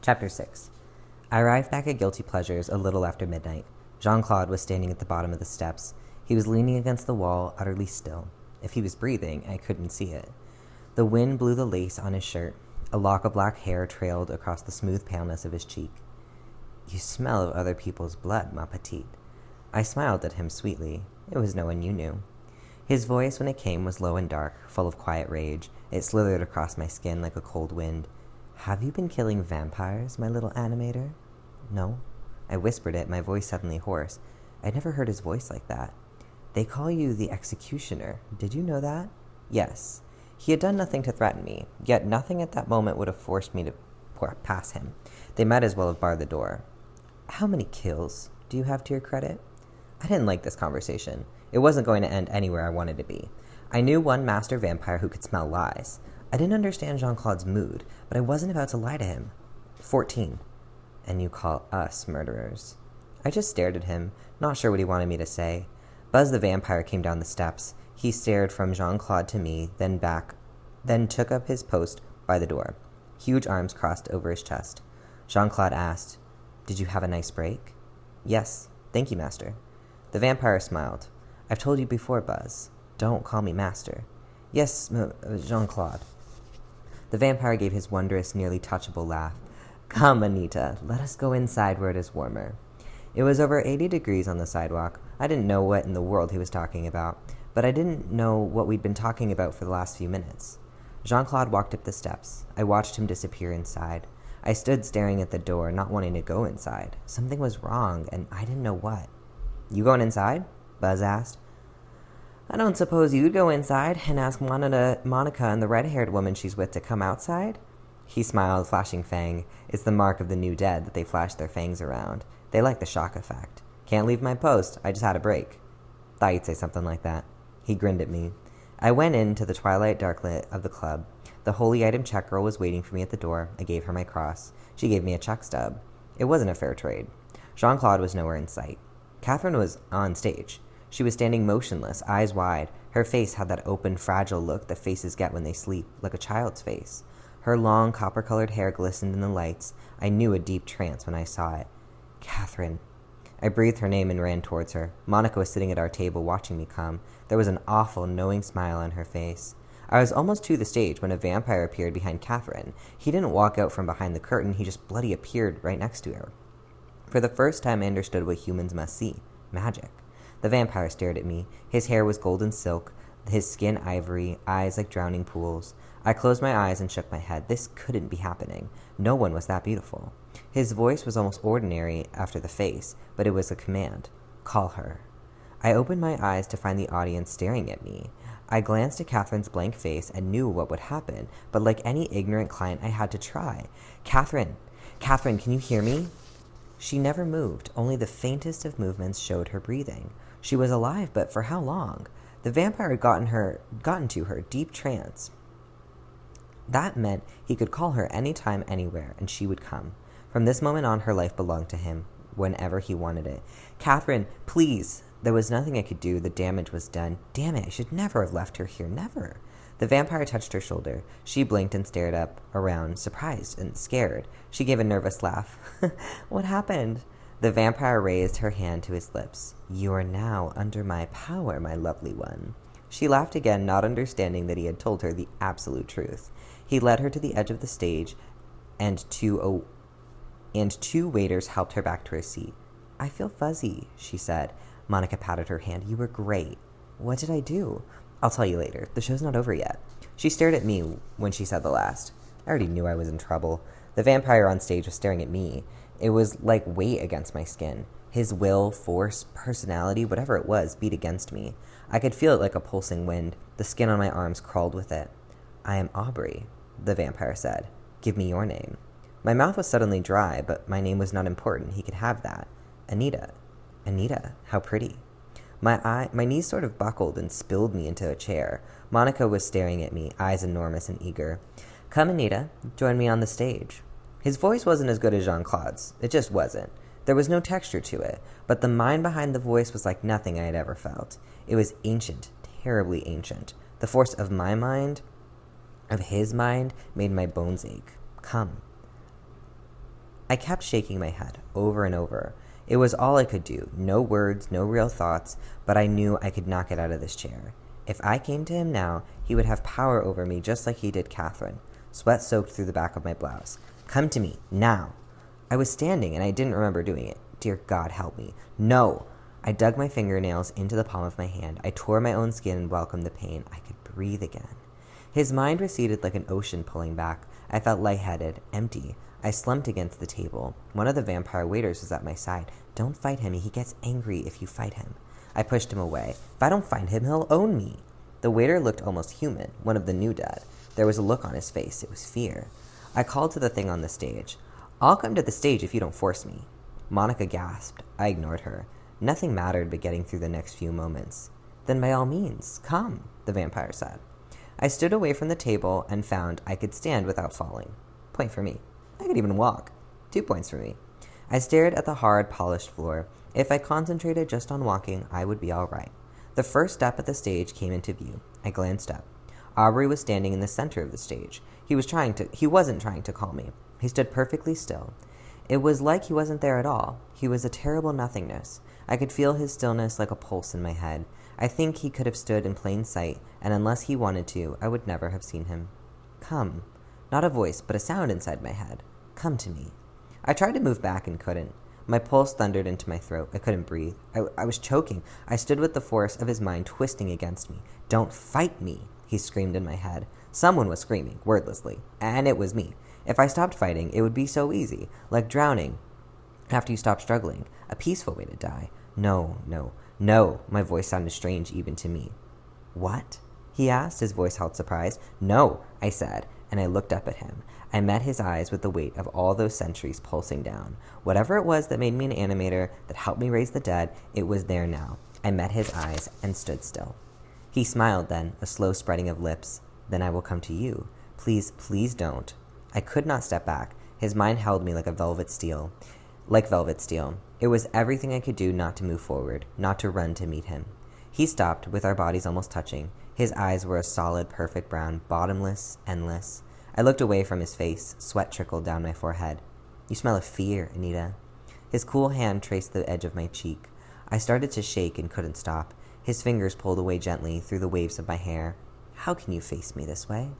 Chapter 6. I arrived back at Guilty Pleasures a little after midnight. Jean-Claude was standing at the bottom of the steps. He was leaning against the wall, utterly still. If he was breathing, I couldn't see it. The wind blew the lace on his shirt. A lock of black hair trailed across the smooth paleness of his cheek. "You smell of other people's blood, ma petite." I smiled at him sweetly. It was no one you knew. His voice, when it came, was low and dark, full of quiet rage. It slithered across my skin like a cold wind. "Have you been killing vampires, my little animator?" "No." I whispered it, my voice suddenly hoarse. I'd never heard his voice like that. "They call you the Executioner. Did you know that?" "Yes." He had done nothing to threaten me, yet nothing at that moment would have forced me to pass him. They might as well have barred the door. "How many kills do you have to your credit?" I didn't like this conversation. It wasn't going to end anywhere I wanted to be. I knew one master vampire who could smell lies. I didn't understand Jean-Claude's mood, but I wasn't about to lie to him. 14. "And you call us murderers?" I just stared at him, not sure what he wanted me to say. Buzz the vampire came down the steps. He stared from Jean-Claude to me, then back, then took up his post by the door. Huge arms crossed over his chest. Jean-Claude asked, "Did you have a nice break?" "Yes, thank you, master." The vampire smiled. "I've told you before, Buzz. Don't call me master." "Yes, Jean-Claude." The vampire gave his wondrous, nearly touchable laugh. "Come, Anita, let us go inside where it is warmer." It was over 80 degrees on the sidewalk. I didn't know what in the world he was talking about, but I didn't know what we'd been talking about for the last few minutes. Jean-Claude walked up the steps. I watched him disappear inside. I stood staring at the door, not wanting to go inside. Something was wrong, and I didn't know what. "You going inside?" Buzz asked. "I don't suppose you'd go inside and ask Monica and the red-haired woman she's with to come outside?" He smiled, flashing fang. It's the mark of the new dead that they flash their fangs around. They like the shock effect. "Can't leave my post. I just had a break." "Thought you'd say something like that." He grinned at me. I went into the twilight darklit of the club. The holy item check girl was waiting for me at the door. I gave her my cross. She gave me a check stub. It wasn't a fair trade. Jean-Claude was nowhere in sight. Catherine was on stage. She was standing motionless, eyes wide. Her face had that open, fragile look that faces get when they sleep, like a child's face. Her long, copper-colored hair glistened in the lights. I knew a deep trance when I saw it. "Catherine." I breathed her name and ran towards her. Monica was sitting at our table watching me come. There was an awful, knowing smile on her face. I was almost to the stage when a vampire appeared behind Catherine. He didn't walk out from behind the curtain. He just bloody appeared right next to her. For the first time, I understood what humans must see. Magic. The vampire stared at me. His hair was golden silk, his skin ivory, eyes like drowning pools. I closed my eyes and shook my head. This couldn't be happening. No one was that beautiful. His voice was almost ordinary after the face, but it was a command. "Call her." I opened my eyes to find the audience staring at me. I glanced at Catherine's blank face and knew what would happen, but like any ignorant client, I had to try. Catherine, can you hear me?" She never moved. Only the faintest of movements showed her breathing. She was alive, but for how long? The vampire had gotten to her, deep trance. That meant he could call her anytime, anywhere, and she would come. From this moment on, her life belonged to him, whenever he wanted it. "Catherine, please." There was nothing I could do. The damage was done. Damn it, I should never have left her here, never. The vampire touched her shoulder. She blinked and stared up, around, surprised and scared. She gave a nervous laugh. "What happened?" The vampire raised her hand to his lips. "You are now under my power, my lovely one." She laughed again, not understanding that he had told her the absolute truth. He led her to the edge of the stage, and two waiters helped her back to her seat. "I feel fuzzy," she said. Monica patted her hand. "You were great." "What did I do?" "I'll tell you later. The show's not over yet." She stared at me when she said the last. I already knew I was in trouble. The vampire on stage was staring at me. It was like weight against my skin. His will, force, personality, whatever it was, beat against me. I could feel it like a pulsing wind. The skin on my arms crawled with it. "I am Aubrey," the vampire said. "Give me your name." My mouth was suddenly dry, but my name was not important. He could have that. "Anita." "Anita, how pretty." My knees sort of buckled and spilled me into a chair. Monica was staring at me, eyes enormous and eager. "Come, Anita, join me on the stage." His voice wasn't as good as Jean-Claude's. It just wasn't. There was no texture to it, but the mind behind the voice was like nothing I had ever felt. It was ancient, terribly ancient. The force of my mind, of his mind, made my bones ache. "Come." I kept shaking my head over and over. It was all I could do. No words, no real thoughts, but I knew I could not get out of this chair. If I came to him now, he would have power over me just like he did Catherine. Sweat soaked through the back of my blouse. Come to me, now. I was standing and I didn't remember doing it. Dear God, help me. No! I dug my fingernails into the palm of my hand. I tore my own skin and welcomed the pain. I could breathe again. His mind receded like an ocean pulling back. I felt lightheaded, empty. I slumped against the table. One of the vampire waiters was at my side. Don't fight him. He gets angry if you fight him. I pushed him away. If I don't find him, he'll own me. The waiter looked almost human, one of the new dead. There was a look on his face. It was fear. I called to the thing on the stage. I'll come to the stage if you don't force me. Monica gasped. I ignored her. Nothing mattered but getting through the next few moments. Then by all means, come, the vampire said. I stood away from the table and found I could stand without falling. Point for me. I could even walk. 2 points for me. I stared at the hard, polished floor. If I concentrated just on walking, I would be all right. The first step at the stage came into view. I glanced up. Aubrey was standing in the center of the stage. He wasn't trying to call me. He stood perfectly still. It was like he wasn't there at all. He was a terrible nothingness. I could feel his stillness like a pulse in my head. I think he could have stood in plain sight, and unless he wanted to, I would never have seen him. Come. Not a voice, but a sound inside my head. Come to me. I tried to move back and couldn't. My pulse thundered into my throat. I couldn't breathe. I was choking. I stood with the force of his mind twisting against me. Don't fight me, he screamed in my head. Someone was screaming, wordlessly, and it was me. If I stopped fighting, it would be so easy, like drowning after you stop struggling. A peaceful way to die. No. My voice sounded strange even to me. What? He asked, his voice held surprised. No, I said, and I looked up at him. I met his eyes with the weight of all those centuries pulsing down. Whatever it was that made me an animator, that helped me raise the dead, it was there now. I met his eyes and stood still. He smiled then, a slow spreading of lips. Then I will come to you. Please, please don't. I could not step back. His mind held me like velvet steel. It was everything I could do not to move forward, not to run to meet him. He stopped, with our bodies almost touching. His eyes were a solid, perfect brown, bottomless, endless. I looked away from his face. Sweat trickled down my forehead. You smell of fear, Anita. His cool hand traced the edge of my cheek. I started to shake and couldn't stop. His fingers pulled away gently through the waves of my hair. How can you face me this way?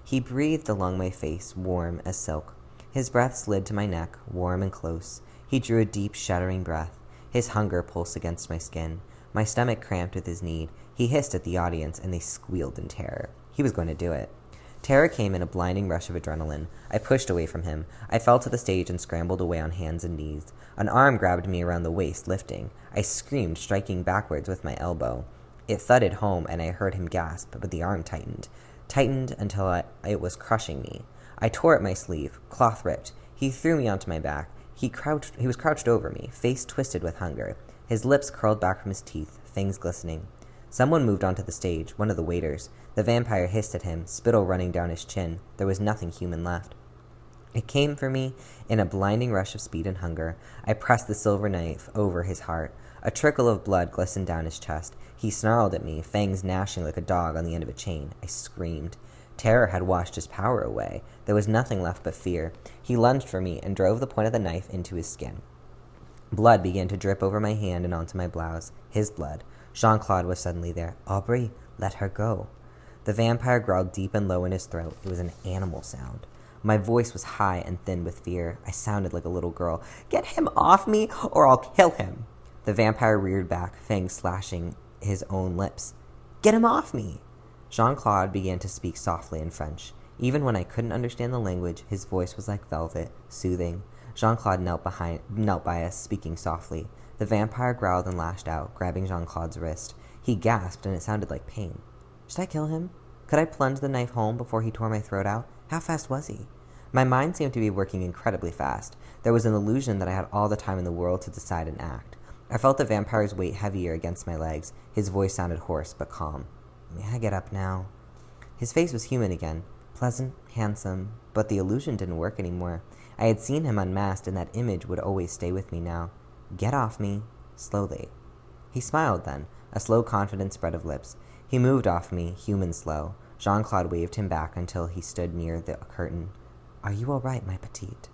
He breathed along my face, warm as silk. His breath slid to my neck, warm and close. He drew a deep, shuddering breath. His hunger pulsed against my skin. My stomach cramped with his need. He hissed at the audience, and they squealed in terror. He was going to do it. Terror came in a blinding rush of adrenaline. I pushed away from him. I fell to the stage and scrambled away on hands and knees. An arm grabbed me around the waist, lifting. I screamed, striking backwards with my elbow. It thudded home, and I heard him gasp, but the arm tightened until it was crushing me. I tore at my sleeve, cloth ripped. He threw me onto my back. He was crouched over me, face twisted with hunger. His lips curled back from his teeth, fangs glistening. Someone moved onto the stage, one of the waiters. The vampire hissed at him, spittle running down his chin. There was nothing human left. It came for me in a blinding rush of speed and hunger. I pressed the silver knife over his heart. A trickle of blood glistened down his chest. He snarled at me, fangs gnashing like a dog on the end of a chain. I screamed. Terror had washed his power away. There was nothing left but fear. He lunged for me and drove the point of the knife into his skin. Blood began to drip over my hand and onto my blouse. His blood. Jean-Claude was suddenly there. Aubrey, let her go. The vampire growled deep and low in his throat. It was an animal sound. My voice was high and thin with fear. I sounded like a little girl. Get him off me, or I'll kill him. The vampire reared back, fangs slashing his own lips. Get him off me! Jean-Claude began to speak softly in French. Even when I couldn't understand the language, his voice was like velvet, soothing. Jean-Claude knelt by us, speaking softly. The vampire growled and lashed out, grabbing Jean-Claude's wrist. He gasped, and it sounded like pain. Should I kill him? Could I plunge the knife home before he tore my throat out? How fast was he? My mind seemed to be working incredibly fast. There was an illusion that I had all the time in the world to decide and act. I felt the vampire's weight heavier against my legs. His voice sounded hoarse but calm. May I get up now? His face was human again. Pleasant, handsome, but the illusion didn't work anymore. I had seen him unmasked, and that image would always stay with me now. Get off me, slowly. He smiled then, a slow, confident spread of lips. He moved off me, human slow. Jean-Claude waved him back until he stood near the curtain. Are you all right, my petite?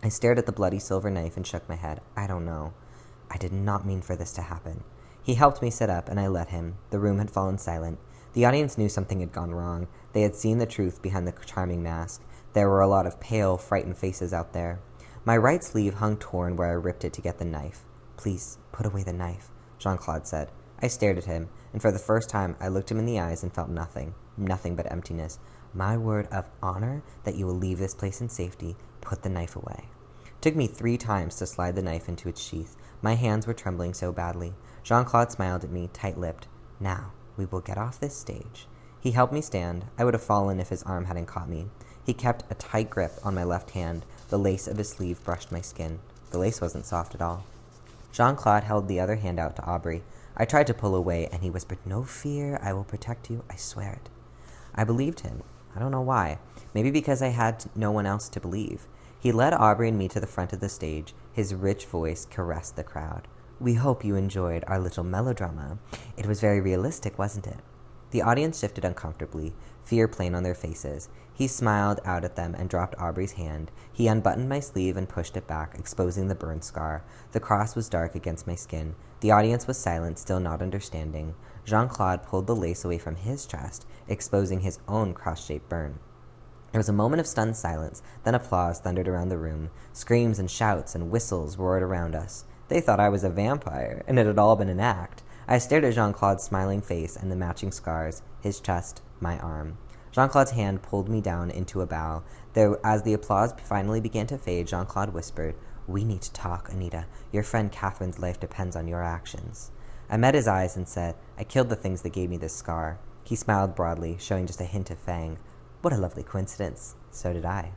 I stared at the bloody silver knife and shook my head. I don't know. I did not mean for this to happen. He helped me sit up, and I let him. The room had fallen silent. The audience knew something had gone wrong. They had seen the truth behind the charming mask. There were a lot of pale, frightened faces out there. My right sleeve hung torn where I ripped it to get the knife. Please, put away the knife, Jean-Claude said. I stared at him, and for the first time I looked him in the eyes and felt nothing but emptiness. My word of honor that you will leave this place in safety. Put the knife away. It took me 3 times to slide the knife into its sheath. My hands were trembling so badly. Jean-Claude smiled at me, tight-lipped. Now, we will get off this stage. He helped me stand. I would have fallen if his arm hadn't caught me. He kept a tight grip on my left hand. The lace of his sleeve brushed my skin. The lace wasn't soft at all. Jean-Claude held the other hand out to Aubrey. I tried to pull away, and he whispered, No fear, I will protect you, I swear it. I believed him. I don't know why. Maybe because I had no one else to believe. He led Aubrey and me to the front of the stage. His rich voice caressed the crowd. We hope you enjoyed our little melodrama. It was very realistic, wasn't it? The audience shifted uncomfortably, fear plain on their faces. He smiled out at them and dropped Aubrey's hand. He unbuttoned my sleeve and pushed it back, exposing the burn scar. The cross was dark against my skin. The audience was silent, still not understanding. Jean-Claude pulled the lace away from his chest, exposing his own cross-shaped burn. There was a moment of stunned silence, then applause thundered around the room. Screams and shouts and whistles roared around us. They thought I was a vampire, and it had all been an act. I stared at Jean-Claude's smiling face and the matching scars, his chest, my arm. Jean-Claude's hand pulled me down into a bow. As the applause finally began to fade, Jean-Claude whispered, We need to talk, Anita. Your friend Catherine's life depends on your actions. I met his eyes and said, I killed the things that gave me this scar. He smiled broadly, showing just a hint of fang. What a lovely coincidence. So did I.